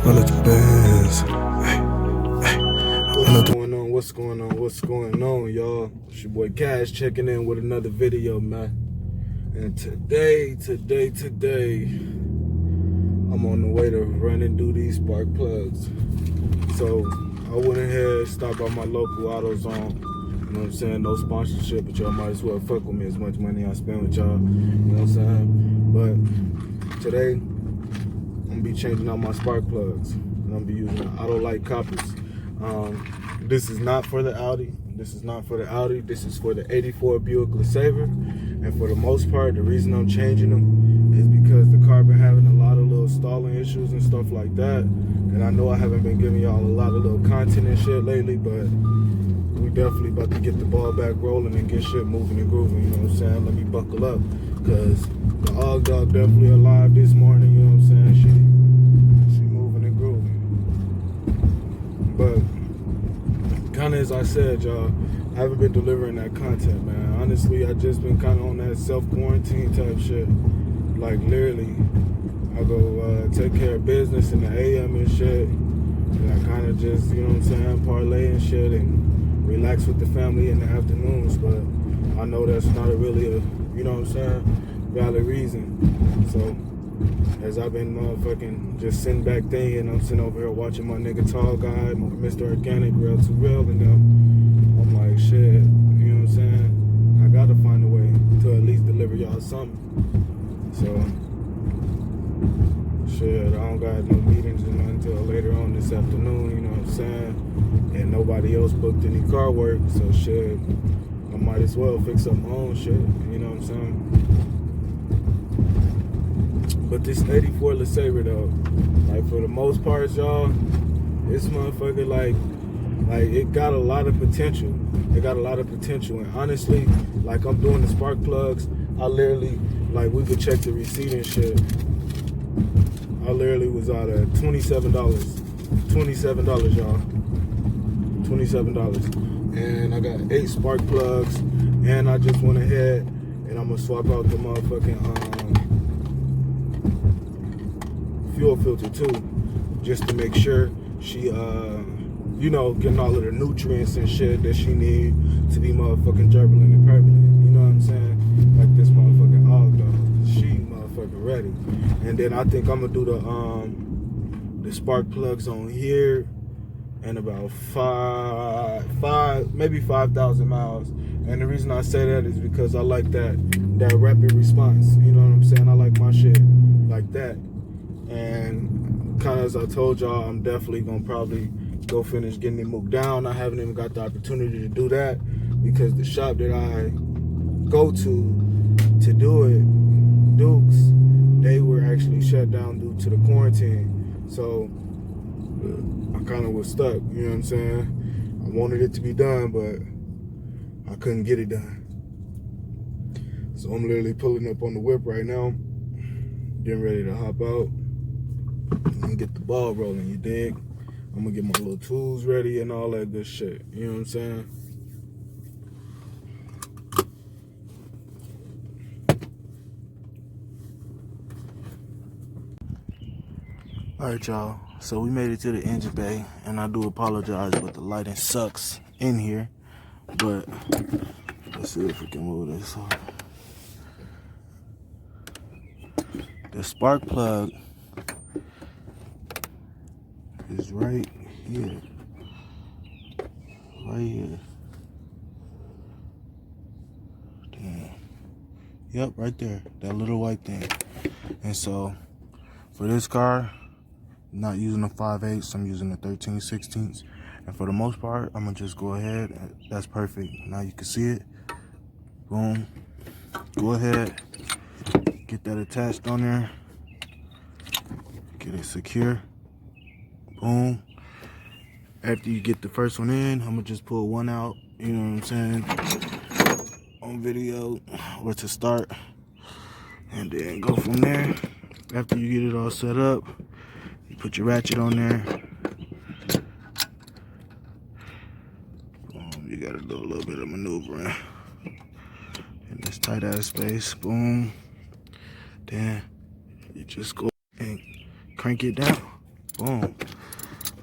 Roll up the bands. What's going on, y'all? It's your boy Cash checking in with another video, man. And today, I'm on the way to run and do these spark plugs. So I went ahead, stopped by my local AutoZone. You know what I'm saying? No sponsorship, but y'all might as well fuck with me as much money I spend with y'all. You know what I'm saying? But today, I'm gonna be changing out my spark plugs. And I'm gonna be using Auto-Light coppers. This is not for the Audi. This is for the 84 Buick Lasabre. And for the most part, the reason I'm changing them is because the car been having a lot of little stalling issues and stuff like that. And I know I haven't been giving y'all a lot of little content and shit lately, but we definitely about to get the ball back rolling and get shit moving and grooving, you know what I'm saying? Let me buckle up, because the Og Dog definitely alive this morning, you know what I'm saying? She moving and grooving. But kind of as I said, y'all, I haven't been delivering that content, man. Honestly, I just been kind of on that self-quarantine type shit. Like, literally, I go take care of business in the AM and shit. And I kind of just, you know what I'm saying, parlay and shit and relax with the family in the afternoons. But I know that's not really a, you know what I'm saying, valid reason. So, as I've been motherfucking just sitting back thinking, I'm sitting over here watching my nigga Tall Guy, Mr. Organic, Real to Real, and I'm like, shit, you know what I'm saying? I gotta find a way to at least deliver y'all something. So, shit, I don't got no meetings until later on this afternoon, you know what I'm saying? And nobody else booked any car work, so shit, I might as well fix up my own shit, you know what I'm saying? But this 84 Lasabre though, like for the most part, y'all, this motherfucker like it got a lot of potential. It got a lot of potential, and honestly, like I'm doing the spark plugs, I literally, like we could check the receipt and shit. I literally was out at $27, y'all, $27, and I got 8 spark plugs, and I just went ahead and I'm gonna swap out the motherfucking fuel filter too, just to make sure she you know, getting all of the nutrients and shit that she need to be motherfucking turbulent and purulent, you know what I'm saying? Like this motherfucking Og Dog, she motherfucking ready. And then I think I'm gonna do the spark plugs on here in about maybe 5,000 miles. And the reason I say that is because I like that rapid response, you know what I'm saying? I like my shit like that. And kind of as I told y'all, I'm definitely gonna probably go finish getting it moved down. I haven't even got the opportunity to do that because the shop that I go to do it, Duke's, they were actually shut down due to the quarantine. So I kind of was stuck, you know what I'm saying? I wanted it to be done, but I couldn't get it done. So I'm literally pulling up on the whip right now, getting ready to hop out and get the ball rolling, you dig? I'm gonna get my little tools ready and all that good shit, you know what I'm saying? Alright, y'all, so we made it to the engine bay, and I do apologize, but the lighting sucks in here. But let's see if we can move this on. The spark plug is right here. Right here. Damn. Yep, right there. That little white thing. And so, for this car, I'm not using a 5/8, I'm using a 13/16. And for the most part, I'm gonna just go ahead. That's perfect. Now you can see it. Boom. Go ahead. Get that attached on there. Get it secure. Boom. After you get the first one in, I'm gonna just pull one out, you know what I'm saying, on video or to start, and then go from there. After you get it all set up, you put your ratchet on there. Boom, you gotta do a little bit of maneuvering in this tight ass space. Boom. Then you just go and crank it down. Boom.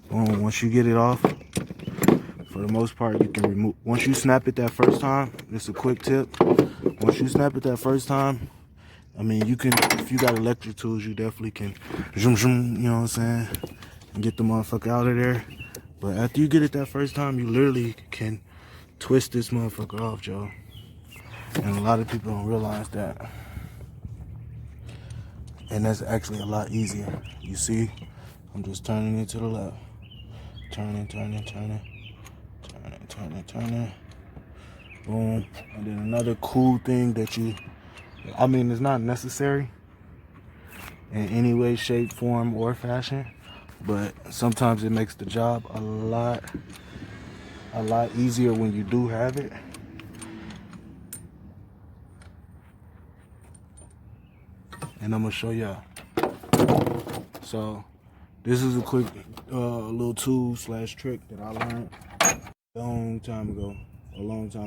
Boom. Once you get it off, for the most part, you can remove. Once you snap it that first time, just a quick tip. Once you snap it that first time, I mean, you can, if you got electric tools, you definitely can zoom, zoom, you know what I'm saying, and get the motherfucker out of there. But after you get it that first time, you literally can twist this motherfucker off, Joe. And a lot of people don't realize that. And that's actually a lot easier. You see, I'm just turning it to the left. Turning. Boom. And then another cool thing that I mean, it's not necessary in any way, shape, form, or fashion, but sometimes it makes the job a lot easier when you do have it. And I'm gonna show y'all. So this is a quick little tool / trick that I learned a long time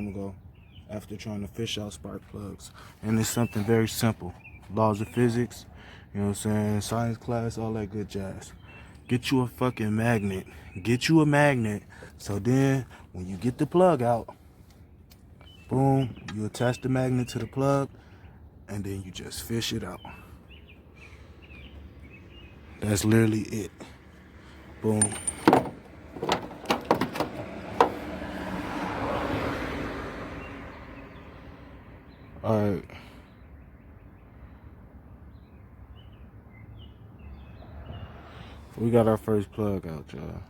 ago after trying to fish out spark plugs. And it's something very simple. Laws of physics, you know what I'm saying, science class, all that good jazz. Get you a fucking magnet. Get you a magnet. So then when you get the plug out, boom, you attach the magnet to the plug and then you just fish it out. That's literally it. Boom. Alright. We got our first plug out, y'all.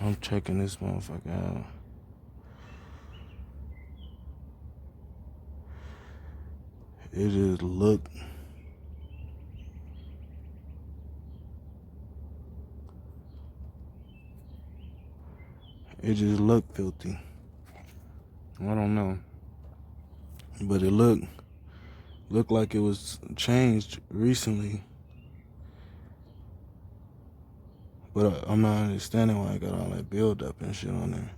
I'm checking this motherfucker out. It just look. It just looked filthy. I don't know. But it looked like it was changed recently. But I'm not understanding why I got all that build up and shit on there.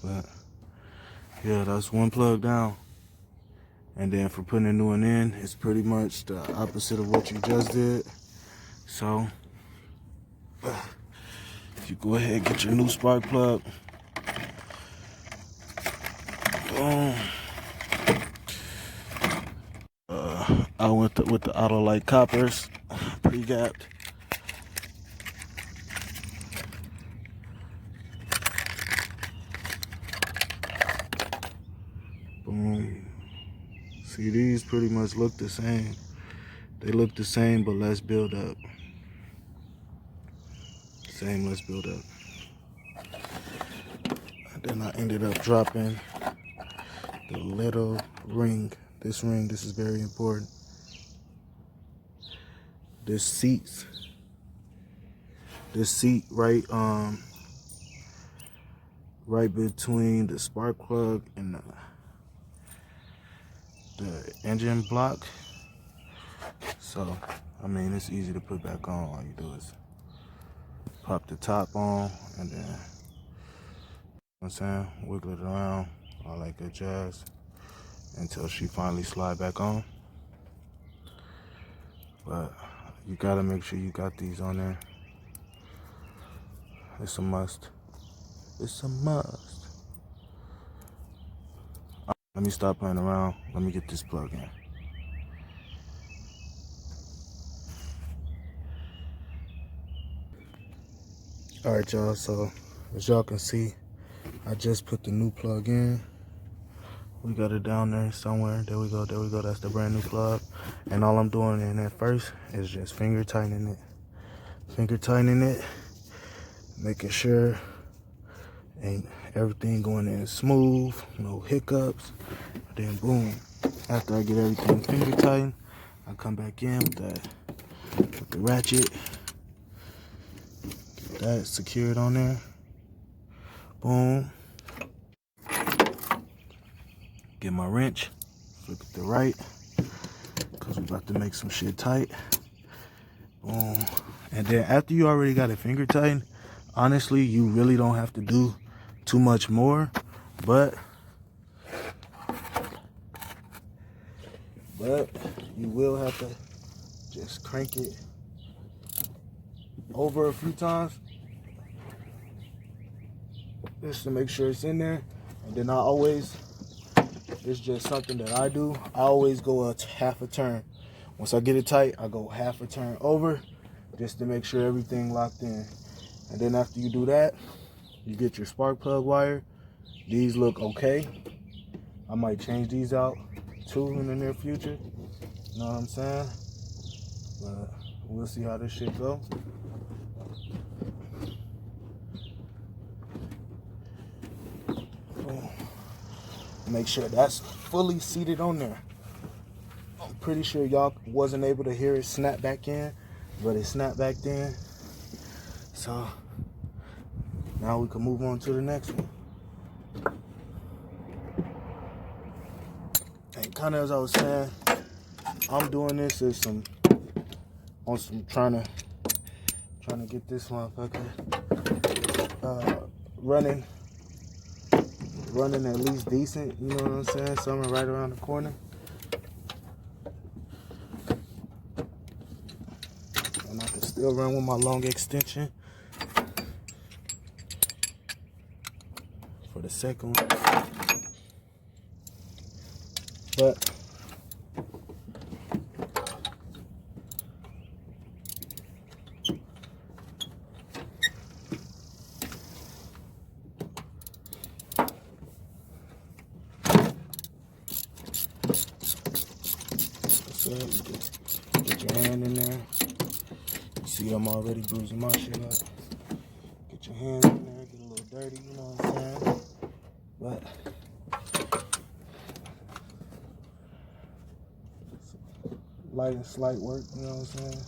But yeah, that's one plug down. And then for putting a new one in, it's pretty much the opposite of what you just did. So if you go ahead and get your new spark plug, boom. I went with the Autolite coppers, pre-gapped. Boom. See, these pretty much look the same. They look the same, but less build up. Less build up. And then I ended up dropping the little ring. This is very important. This seat right between the spark plug and the engine block. So, I mean, it's easy to put back on. All you do is pop the top on and then, you know what I'm saying, wiggle it around, all that good jazz, until she finally slide back on. But you gotta make sure you got these on there. It's a must. It's a must. Let me stop playing around. Let me get this plug in. Alright, y'all, so as y'all can see, I just put the new plug in. We got it down there somewhere. There we go. That's the brand new plug. And all I'm doing in it first is just finger tightening it. Making sure ain't everything going in smooth, no hiccups. Then boom, after I get everything finger tightened, I come back in with the ratchet. Get that secured on there. Boom. Get my wrench, flip it to the right, because we're about to make some shit tight. Boom. And then after you already got it finger tightened, honestly, you really don't have to do too much more, but you will have to just crank it over a few times just to make sure it's in there. And then it's just something that I do. I always go half a turn. Once I get it tight, I go half a turn over just to make sure everything locked in. And then after you do that, you get your spark plug wire. These look okay. I might change these out too in the near future. You know what I'm saying? But we'll see how this shit go. Make sure that's fully seated on there. I'm pretty sure y'all wasn't able to hear it snap back in, but it snapped back in. So now we can move on to the next one. And kind of as I was saying, I'm doing this as trying to get this motherfucker running at least decent, you know what I'm saying? Something right around the corner. And I can still run with my long extension for the second one. But you can get your hand in there. You see I'm already bruising my shit up. Get your hand in there, get a little dirty, you know what I'm saying? But light and slight work, you know what I'm saying?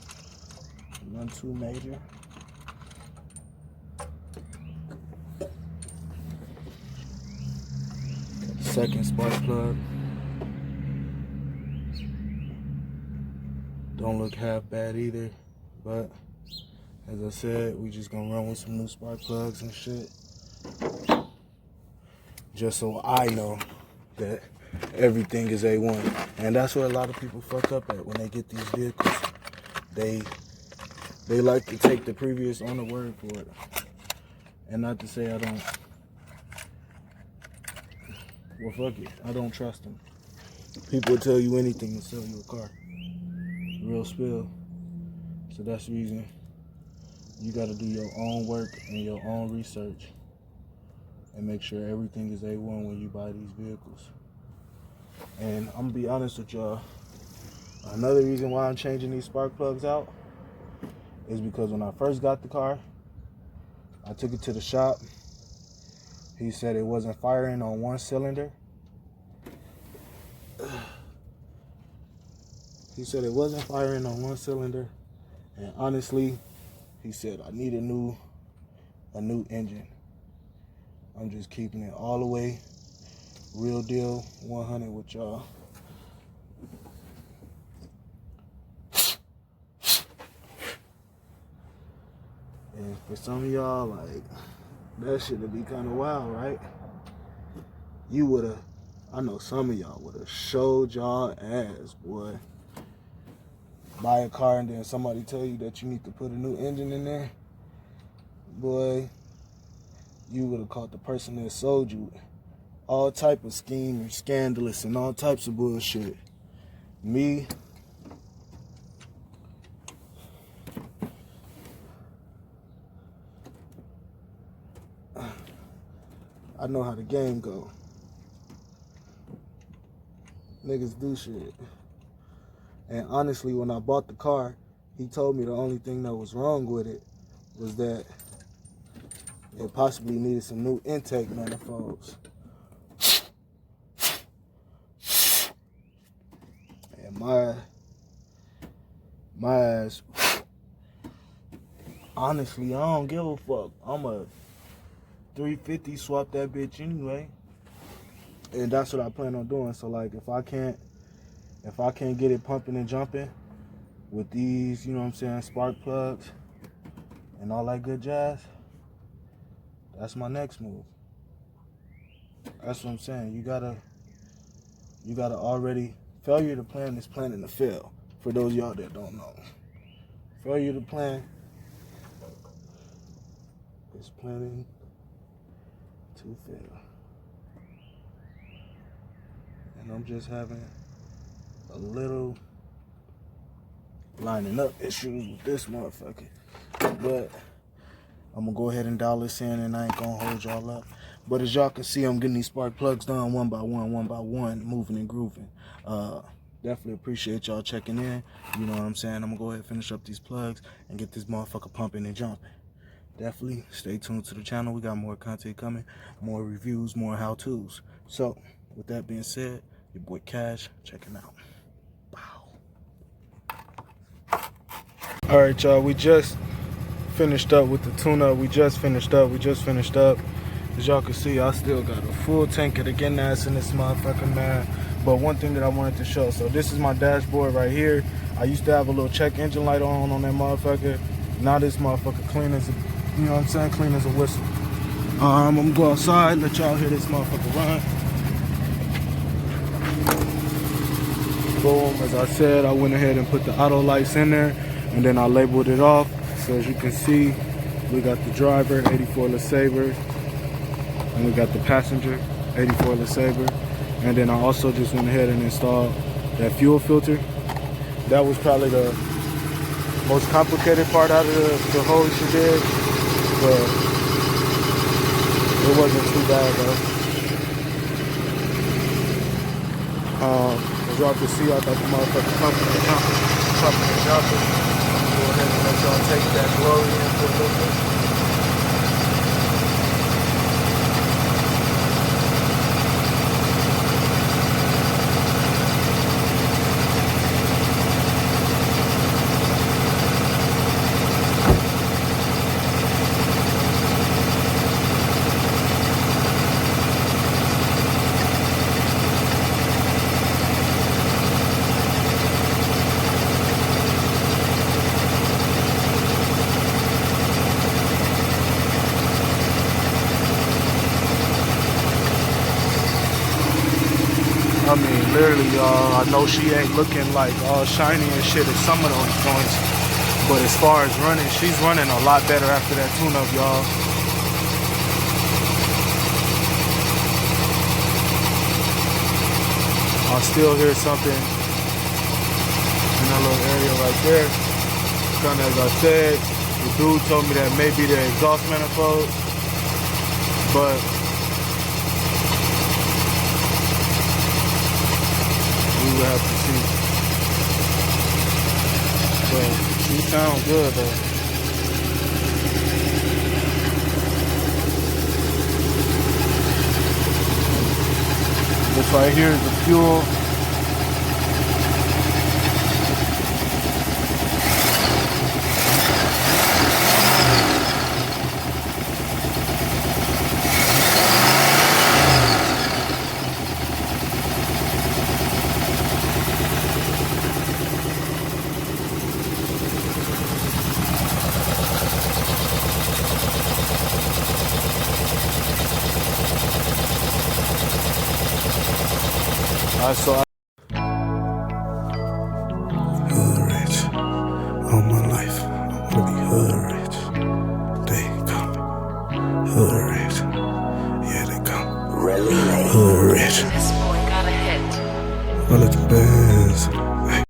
None too major. Second spark plug. Don't look half bad either, but as I said, we just gonna run with some new spark plugs and shit, just so I know that everything is A1. And that's what a lot of people fuck up at when they get these vehicles. They like to take the previous owner word for it. And not to say I don't, well fuck it, I don't trust them. People will tell you anything to sell you a car. Real spill. So that's the reason you got to do your own work and your own research and make sure everything is A1 when you buy these vehicles. And I'm gonna be honest with y'all, another reason why I'm changing these spark plugs out is because when I first got the car, I took it to the shop. He said it wasn't firing on one cylinder. He said it wasn't firing on one cylinder, and honestly, he said I need a new engine. I'm just keeping it all the way real deal 100 with y'all. And for some of y'all, like, that shit would be kind of wild, right? I know some of y'all would have showed y'all ass, boy. Buy a car and then somebody tell you that you need to put a new engine in there, boy, you would have caught the person that sold you all type of scheme and scandalous and all types of bullshit. Me, I know how the game go. Niggas do shit. And honestly, when I bought the car, he told me the only thing that was wrong with it was that it possibly needed some new intake manifolds. And my ass, honestly, I don't give a fuck. I'm a 350 swap that bitch anyway. And that's what I plan on doing. So like if I can't get it pumping and jumping with these, you know what I'm saying, spark plugs and all that good jazz, that's my next move. That's what I'm saying. You gotta already, failure to plan is planning to fail. For those of y'all that don't know. For you to plan is planning to fail. And I'm just having a little lining up issues with this motherfucker. But I'm gonna go ahead and dial this in, and I ain't gonna hold y'all up. But as y'all can see, I'm getting these spark plugs done one by one, moving and grooving. Definitely appreciate y'all checking in. You know what I'm saying? I'm gonna go ahead and finish up these plugs and get this motherfucker pumping and jumping. Definitely stay tuned to the channel. We got more content coming, more reviews, more how-tos. So with that being said, your boy Cash checking out. Wow. All right, y'all, we just finished up with the tune-up. We just finished up. As y'all can see, I still got a full tank of the gas in this motherfucker, man. But one thing that I wanted to show, so this is my dashboard right here. I used to have a little check engine light on that motherfucker. Now this motherfucker clean as a, you know what I'm saying, clean as a whistle. I'm gonna go outside, let y'all hear this motherfucker run. Boom, as I said, I went ahead and put the auto lights in there, and then I labeled it off. So as you can see, we got the driver, 84 Lasabre, and we got the passenger, 84 Lasabre. And then I also just went ahead and installed that fuel filter. That was probably the most complicated part out of the whole shebang, but it wasn't too bad though. As y'all can see, I got the motherfucker pumping and jumping. Go ahead and let y'all take that glory in for a little bit. I mean, literally, y'all, I know she ain't looking like all shiny and shit at some of those joints, but as far as running, she's running a lot better after that tune-up, y'all. I still hear something in that little area right there. Kind of as I said, the dude told me that maybe the exhaust manifold, but we will have to see. But she sounds good though. This right here is the fuel. So hood rich all my life. I wanna be hood rich. They come hood rich. Yeah, they come hood rich. This boy got a hit. All of the bands.